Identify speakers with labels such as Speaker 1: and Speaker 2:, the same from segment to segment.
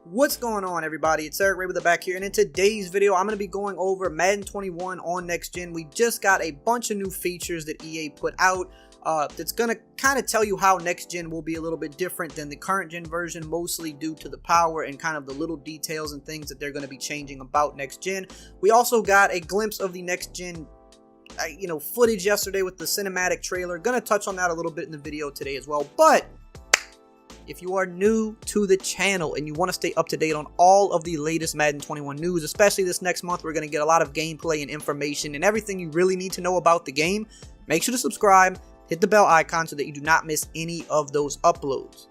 Speaker 1: What's going on, everybody? It's EricRayweather back here, and in today's video I'm going to be going over Madden 21 on next gen. We just got a bunch of new features that EA put out that's going to kind of tell you how next gen will be a little bit different than the current gen version, mostly due to the power and kind of the little details and things that they're going to be changing about next gen. We also got a glimpse of the next gen footage yesterday with the cinematic trailer. Gonna touch on that a little bit in the video today as well. But if you are new to the channel and you want to stay up to date on all of the latest Madden 21 news, especially this next month, we're going to get a lot of gameplay and information and everything you really need to know about the game. Make sure to subscribe, hit the bell icon so that you do not miss any of those uploads.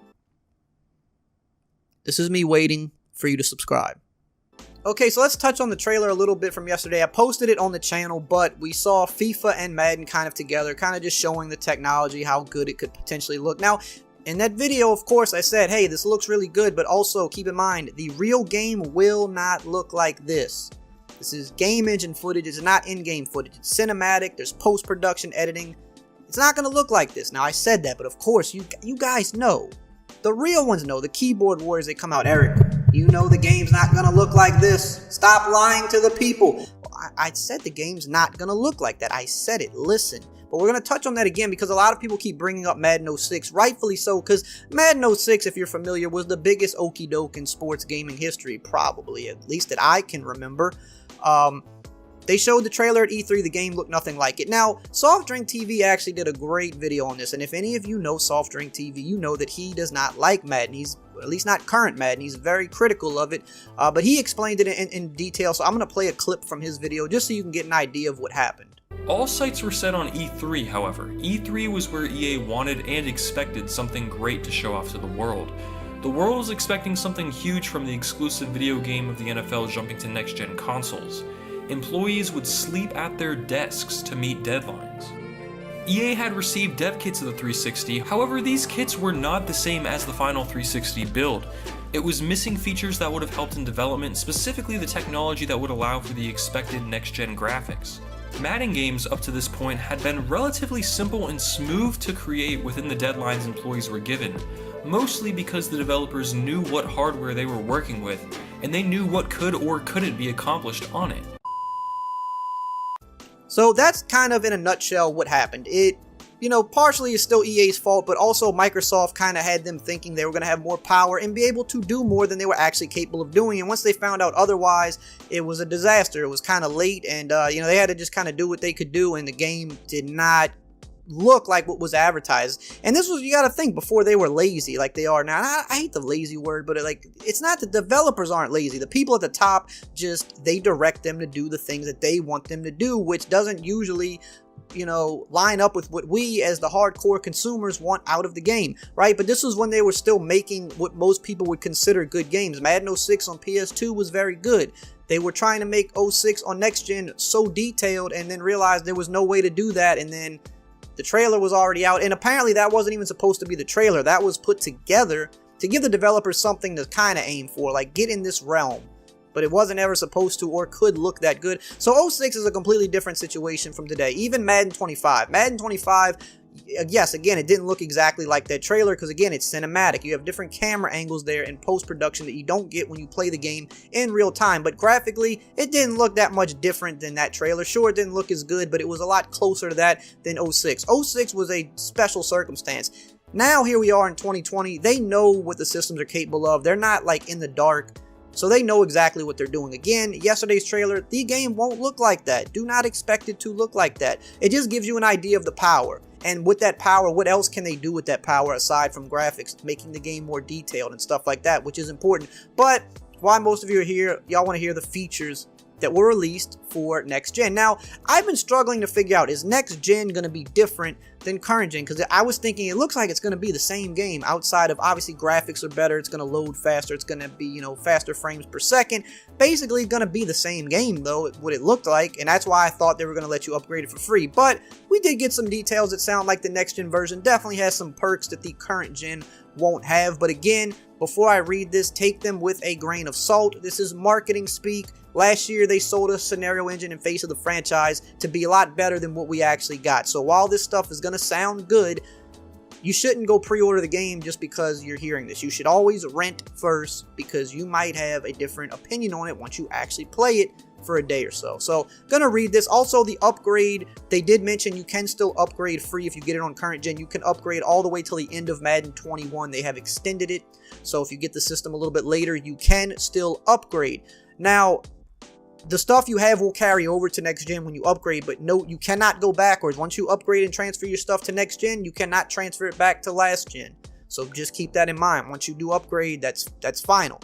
Speaker 1: This is me waiting for you to subscribe. Okay, so let's touch on the trailer a little bit from yesterday. I posted it on the channel, but we saw FIFA and Madden kind of together, kind of just showing the technology, how good it could potentially look. Now, in that video, of course, I said, hey, this looks really good, but also keep in mind, the real game will not look like this. This is game engine footage. It's not in-game footage. It's cinematic. There's post-production editing. It's not going to look like this. Now, I said that, but of course, you guys know. The real ones know. The keyboard warriors, they come out, Eric, you know the game's not going to look like this. Stop lying to the people. Well, I said the game's not going to look like that. I said it. Listen. But we're going to touch on that again because a lot of people keep bringing up Madden 06, rightfully so, because Madden 06, if you're familiar, was the biggest okie doke in sports gaming history, probably, at least that I can remember. They showed the trailer at E3, the game looked nothing like it. Now, Soft Drink TV actually did a great video on this, and if any of you know Soft Drink TV, you know that he does not like Madden. He's, at least not current Madden, he's very critical of it, but he explained it in detail, so I'm going to play a clip from his video just so you can get an idea of what happened.
Speaker 2: All sights were set on E3, however. E3 was where EA wanted and expected something great to show off to the world. The world was expecting something huge from the exclusive video game of the NFL jumping to next-gen consoles. Employees would sleep at their desks to meet deadlines. EA had received dev kits of the 360, however these kits were not the same as the final 360 build. It was missing features that would have helped in development, specifically the technology that would allow for the expected next-gen graphics. Madden games up to this point had been relatively simple and smooth to create within the deadlines employees were given, mostly because the developers knew what hardware they were working with, and they knew what could or couldn't be accomplished on it.
Speaker 1: So that's kind of in a nutshell what happened. It, partially is still EA's fault, but also Microsoft kind of had them thinking they were going to have more power and be able to do more than they were actually capable of doing. And once they found out otherwise, it was a disaster. It was kind of late, and they had to just kind of do what they could do, and the game did not look like what was advertised. And this was, you got to think, before they were lazy like they are now. I hate the lazy word, but it's not the developers aren't lazy. The people at the top they direct them to do the things that they want them to do, which doesn't usually line up with what we as the hardcore consumers want out of the game, right? But this was when they were still making what most people would consider good games. Madden 06 on PS2 was very good. They were trying to make 06 on next gen so detailed and then realized there was no way to do that, and then the trailer was already out, and apparently that wasn't even supposed to be the trailer. That was put together to give the developers something to kind of aim for, like get in this realm. But it wasn't ever supposed to or could look that good. So 06 is a completely different situation from today. Even Madden 25. Madden 25, yes, again, it didn't look exactly like that trailer because, again, it's cinematic. You have different camera angles there in post-production that you don't get when you play the game in real time. But graphically, it didn't look that much different than that trailer. Sure, it didn't look as good, but it was a lot closer to that than 06. 06 was a special circumstance. Now, here we are in 2020. They know what the systems are capable of. They're not, like, in the dark. So they know exactly what they're doing. Again, yesterday's trailer, the game won't look like that. Do not expect it to look like that. It just gives you an idea of the power. And with that power, what else can they do with that power aside from graphics, making the game more detailed and stuff like that, which is important. But why most of you are here, y'all want to hear the features that were released for next gen. Now, I've been struggling to figure out, is next gen going to be different than current gen? Because I was thinking it looks like it's going to be the same game outside of, obviously, graphics are better, it's going to load faster, it's going to be, faster frames per second. Basically going to be the same game, though, what it looked like, and that's why I thought they were going to let you upgrade it for free. But we did get some details that sound like the next gen version definitely has some perks that the current gen won't have. But again, before I read this, take them with a grain of salt. This is marketing speak. Last year, they sold us scenario engine and face of the franchise to be a lot better than what we actually got. So while this stuff is going to sound good, you shouldn't go pre-order the game just because you're hearing this. You should always rent first because you might have a different opinion on it once you actually play it for a day or so. So gonna read this. Also, the upgrade, they did mention you can still upgrade free if you get it on current gen. You can upgrade all the way till the end of Madden 21. They have extended it, so if you get the system a little bit later, you can still upgrade. Now, the stuff you have will carry over to next gen when you upgrade, but note, you cannot go backwards. Once you upgrade and transfer your stuff to next gen, you cannot transfer it back to last gen. So just keep that in mind. Once you do upgrade, that's final.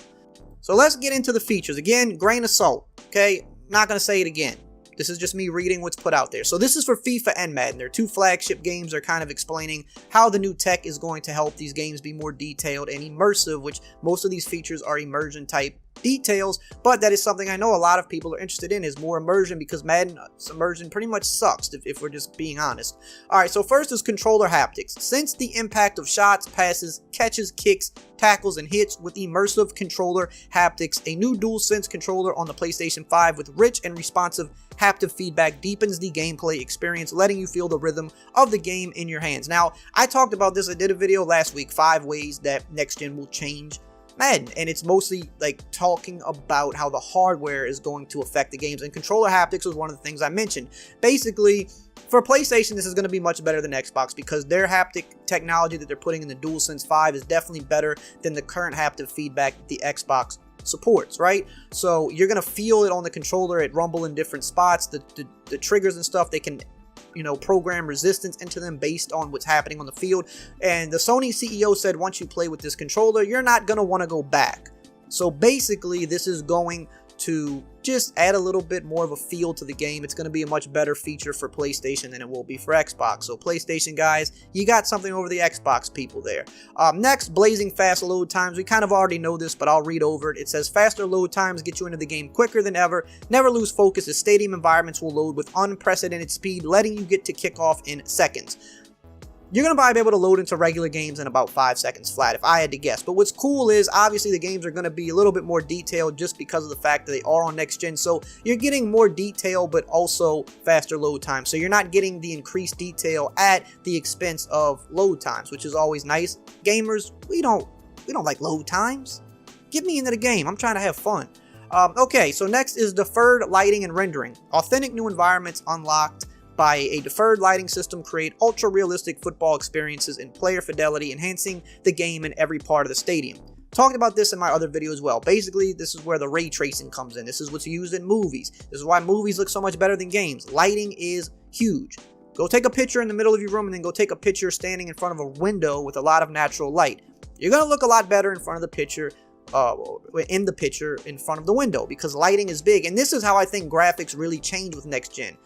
Speaker 1: So let's get into the features. Again, grain of salt, okay? Not going to say it again. This is just me reading what's put out there. So this is for FIFA and Madden. They're two flagship games. They're kind of explaining how the new tech is going to help these games be more detailed and immersive, which most of these features are immersion type details, but that is something I know a lot of people are interested in, is more immersion, because Madden's immersion pretty much sucks if we're just being honest. Alright, so first is controller haptics. Sense the impact of shots, passes, catches, kicks, tackles, and hits with immersive controller haptics. A new DualSense controller on the PlayStation 5 with rich and responsive haptic feedback deepens the gameplay experience, letting you feel the rhythm of the game in your hands. Now, I talked about this. I did a video last week, 5 ways that next gen will change Madden, and it's mostly like talking about how the hardware is going to affect the games, and controller haptics was one of the things I mentioned. Basically, for PlayStation, this is going to be much better than Xbox because their haptic technology that they're putting in the DualSense 5 is definitely better than the current haptic feedback that the Xbox supports, right? So you're going to feel it on the controller, it rumble in different spots, the triggers and stuff, they can, you know, program resistance into them based on what's happening on the field. And the Sony CEO said once you play with this controller, you're not going to want to go back. So basically, this is going to just add a little bit more of a feel to the game. It's going to be a much better feature for PlayStation than it will be for Xbox. So PlayStation guys, you got something over the Xbox people there. Next, blazing fast load times. We kind of already know this, but I'll read over it. It says faster load times get you into the game quicker than ever. Never lose focus as stadium environments will load with unprecedented speed, letting you get to kickoff in seconds. You're going to be able to load into regular games in about 5 seconds flat, if I had to guess. But what's cool is, obviously, the games are going to be a little bit more detailed just because of the fact that they are on next gen. So you're getting more detail, but also faster load time. So you're not getting the increased detail at the expense of load times, which is always nice. Gamers, we don't like load times. Get me into the game. I'm trying to have fun. Okay, so next is deferred lighting and rendering. Authentic new environments unlocked by a deferred lighting system create ultra-realistic football experiences and player fidelity, enhancing the game in every part of the stadium. Talked about this in my other video as well. Basically, this is where the ray tracing comes in. This is what's used in movies. This is why movies look so much better than games. Lighting is huge. Go take a picture in the middle of your room and then go take a picture standing in front of a window with a lot of natural light. You're going to look a lot better in front of the picture, in front of the window, because lighting is big. And this is how I think graphics really change with next gen.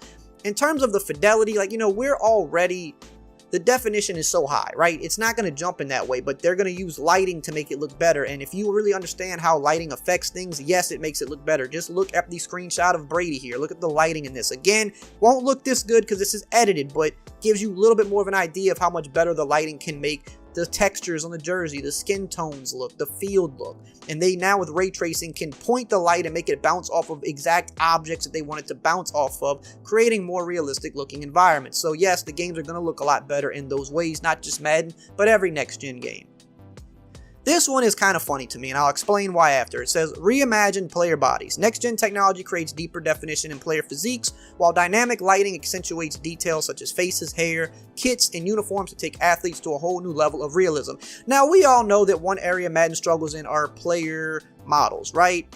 Speaker 1: In terms of the fidelity, like, you know, the definition is so high, right? It's not going to jump in that way, but they're going to use lighting to make it look better. And if you really understand how lighting affects things, yes, it makes it look better. Just look at the screenshot of Brady here. Look at the lighting in this. Again, won't look this good because this is edited, but gives you a little bit more of an idea of how much better the lighting can make the textures on the jersey, the skin tones look, the field look. And they now with ray tracing can point the light and make it bounce off of exact objects that they want it to bounce off of, creating more realistic looking environments. So yes, the games are going to look a lot better in those ways, not just Madden, but every next gen game. This one is kind of funny to me, and I'll explain why after. It says, reimagine player bodies. Next-gen technology creates deeper definition in player physiques, while dynamic lighting accentuates details such as faces, hair, kits, and uniforms to take athletes to a whole new level of realism. Now, we all know that one area Madden struggles in are player models, right?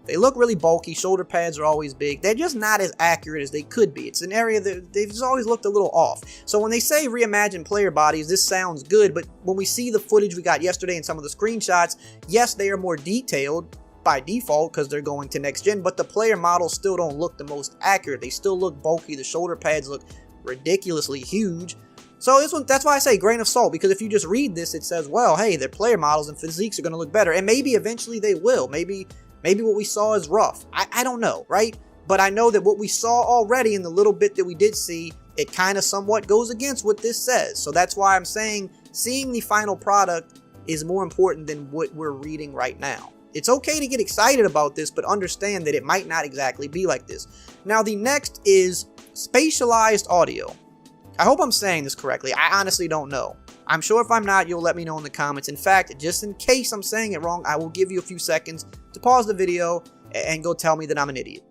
Speaker 1: They look really bulky, shoulder pads are always big. They're just not as accurate as they could be. It's an area that they've just always looked a little off. So when they say reimagine player bodies, this sounds good, but when we see the footage we got yesterday and some of the screenshots, yes, they are more detailed by default because they're going to next gen, but the player models still don't look the most accurate. They still look bulky. The shoulder pads look ridiculously huge. So this one, that's why I say grain of salt, because if you just read this, it says, well, hey, their player models and physiques are going to look better, and maybe eventually they will. Maybe what we saw is rough. I don't know, right? But I know that what we saw already in the little bit that we did see, it kind of somewhat goes against what this says. So that's why I'm saying seeing the final product is more important than what we're reading right now. It's okay to get excited about this, but understand that it might not exactly be like this. Now, the next is spatialized audio. I hope I'm saying this correctly. I honestly don't know. I'm sure if I'm not, you'll let me know in the comments. In fact, just in case I'm saying it wrong, I will give you a few seconds to pause the video and go tell me that I'm an idiot.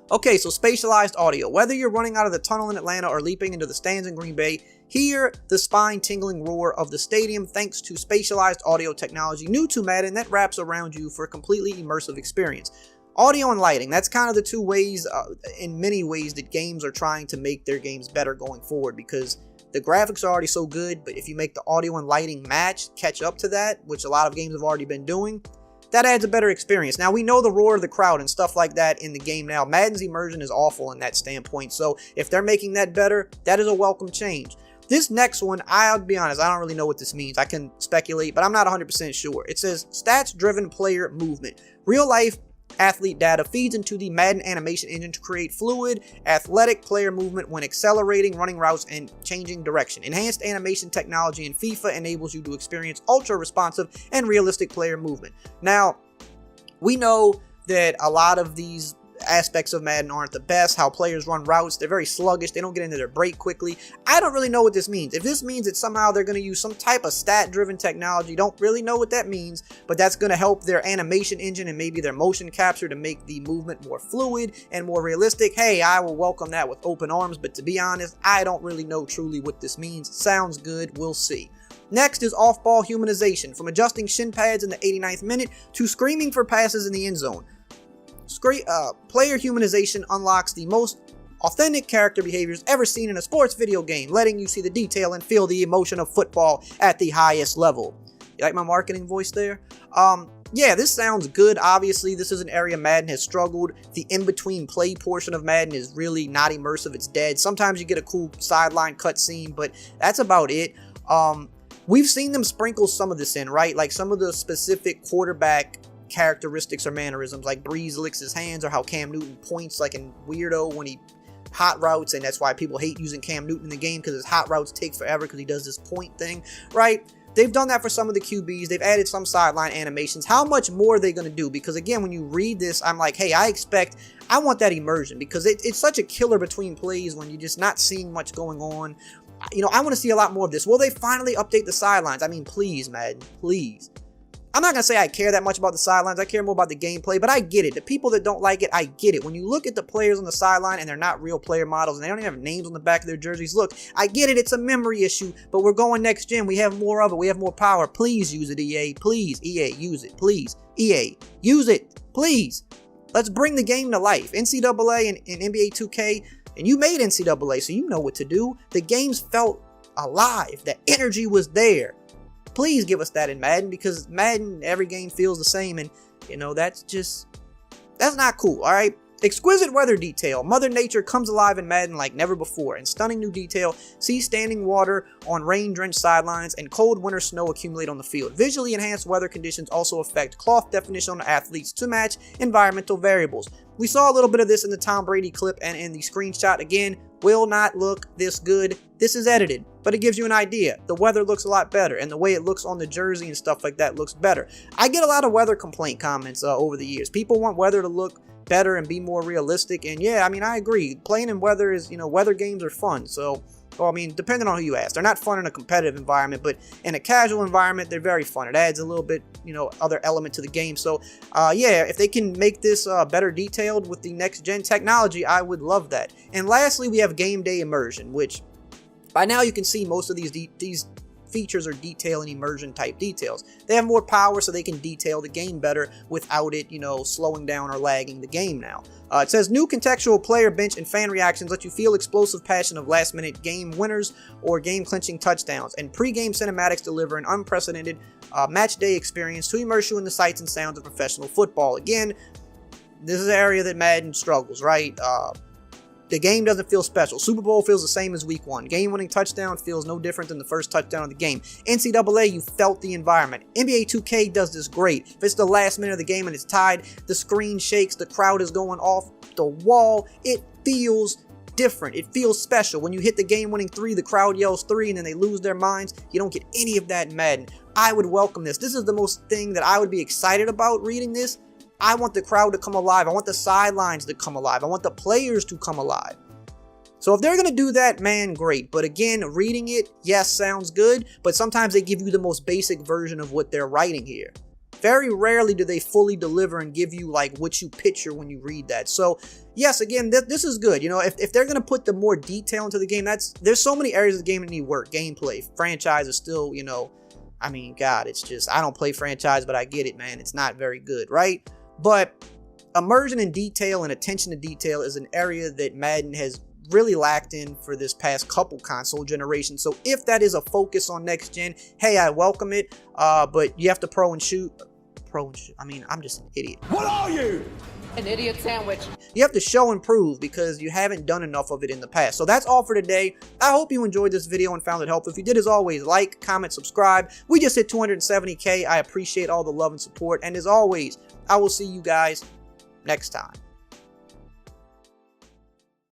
Speaker 1: Okay, so spatialized audio. Whether you're running out of the tunnel in Atlanta or leaping into the stands in Green Bay, hear the spine-tingling roar of the stadium thanks to spatialized audio technology new to Madden that wraps around you for a completely immersive experience. Audio and lighting, that's kind of the two ways, in many ways, that games are trying to make their games better going forward, because the graphics are already so good, but if you make the audio and lighting catch up to that, which a lot of games have already been doing, that adds a better experience. Now, we know the roar of the crowd and stuff like that in the game now. Madden's immersion is awful in that standpoint, so if they're making that better, that is a welcome change. This next one, I'll be honest, I don't really know what this means. I can speculate, but I'm not 100% sure. It says, stats-driven player movement. Real-life athlete data feeds into the Madden animation engine to create fluid, athletic player movement when accelerating, running routes, and changing direction. Enhanced animation technology in FIFA enables you to experience ultra-responsive and realistic player movement. Now, we know that a lot of these aspects of Madden aren't the best. How players run routes, they're very sluggish, they don't get into their break quickly. I don't really know what this means. If this means that somehow they're going to use some type of stat-driven technology, don't really know what that means, but that's going to help their animation engine and maybe their motion capture to make the movement more fluid and more realistic. Hey, I will welcome that with open arms, but to be honest, I don't really know truly what this means. Sounds good, we'll see. Next is off-ball humanization, from adjusting shin pads in the 89th minute to screaming for passes in the end zone. Player humanization unlocks the most authentic character behaviors ever seen in a sports video game, letting you see the detail and feel the emotion of football at the highest level. You like my marketing voice there? Yeah, this sounds good. Obviously, this is an area Madden has struggled. The in-between play portion of Madden is really not immersive. It's dead. Sometimes you get a cool sideline cutscene, but that's about it. We've seen them sprinkle some of this in, right? Like some of the specific quarterback characteristics or mannerisms, like Breeze licks his hands, or how Cam Newton points like a weirdo when he hot routes, and that's why people hate using Cam Newton in the game, because his hot routes take forever because he does this point thing, right? They've done that for some of the QBs. They've added some sideline animations. How much more are they going to do? Because again, when you read this, I'm like, hey, I want that immersion, because it's such a killer between plays when you're just not seeing much going on. You know, I want to see a lot more of this. Will they finally update the sidelines? I mean, please, Madden, please. I'm not going to say I care that much about the sidelines. I care more about the gameplay, but I get it. The people that don't like it, I get it. When you look at the players on the sideline and they're not real player models and they don't even have names on the back of their jerseys, look, I get it. It's a memory issue, but we're going next gen. We have more of it. We have more power. Please use it, EA. Please, EA, use it. Please, EA, use it. Please. Let's bring the game to life. NCAA and NBA 2K, and you made NCAA, so you know what to do. The games felt alive. The energy was there. Please give us that in Madden, because Madden, every game feels the same, and, you know, that's not cool, alright? Exquisite weather detail. Mother Nature comes alive in Madden like never before. In stunning new detail, see standing water on rain-drenched sidelines and cold winter snow accumulate on the field. Visually enhanced weather conditions also affect cloth definition on athletes to match environmental variables. We saw a little bit of this in the Tom Brady clip and in the screenshot. Again, will not look this good. This is edited, but it gives you an idea. The weather looks a lot better, and the way it looks on the jersey and stuff like that looks better. I get a lot of weather complaint comments over the years. People want weather to look better and be more realistic, and yeah, I mean, I agree. Playing in weather is, you know, weather games are fun, so, well, I mean, depending on who you ask. They're not fun in a competitive environment, but in a casual environment, they're very fun. It adds a little bit, you know, other element to the game. So, yeah, if they can make this better detailed with the next-gen technology, I would love that. And lastly, we have game day immersion, which by now you can see most of these features are detail and immersion type details. They have more power, so they can detail the game better without it, you know, slowing down or lagging the game now. It says new contextual player bench and fan reactions let you feel explosive passion of last minute game winners or game clinching touchdowns, and pre-game cinematics deliver an unprecedented match day experience to immerse you in the sights and sounds of professional football. Again, this is an area that Madden struggles, right? The game doesn't feel special. Super Bowl feels the same as week 1. Game-winning touchdown feels no different than the first touchdown of the game. NCAA, you felt the environment. NBA 2K does this great. If it's the last minute of the game and it's tied, the screen shakes, the crowd is going off the wall. It feels different. It feels special. When you hit the game-winning 3, the crowd yells 3, and then they lose their minds. You don't get any of that in Madden. I would welcome this. This is the most thing that I would be excited about reading this. I want the crowd to come alive. I want the sidelines to come alive. I want the players to come alive. So if they're going to do that, man, great. But again, reading it, yes, sounds good, but sometimes they give you the most basic version of what they're writing here. Very rarely do they fully deliver and give you like what you picture when you read that. So yes, again, this is good. You know, if they're going to put the more detail into the game, there's so many areas of the game that need work. Gameplay, franchise is still, you know, I mean, God, it's just, I don't play franchise, but I get it, man. It's not very good, right? But immersion in detail and attention to detail is an area that Madden has really lacked in for this past couple console generations. So if that is a focus on next gen, hey, I welcome it. But you have to pro and shoot. I mean, I'm just an idiot.
Speaker 3: What are you?
Speaker 4: An idiot sandwich.
Speaker 1: You have to show and prove because you haven't done enough of it in the past. So that's all for today. I hope you enjoyed this video and found it helpful. If you did, as always, like, comment, subscribe. We just hit 270K. I appreciate all the love and support. And as always, I will see you guys next time.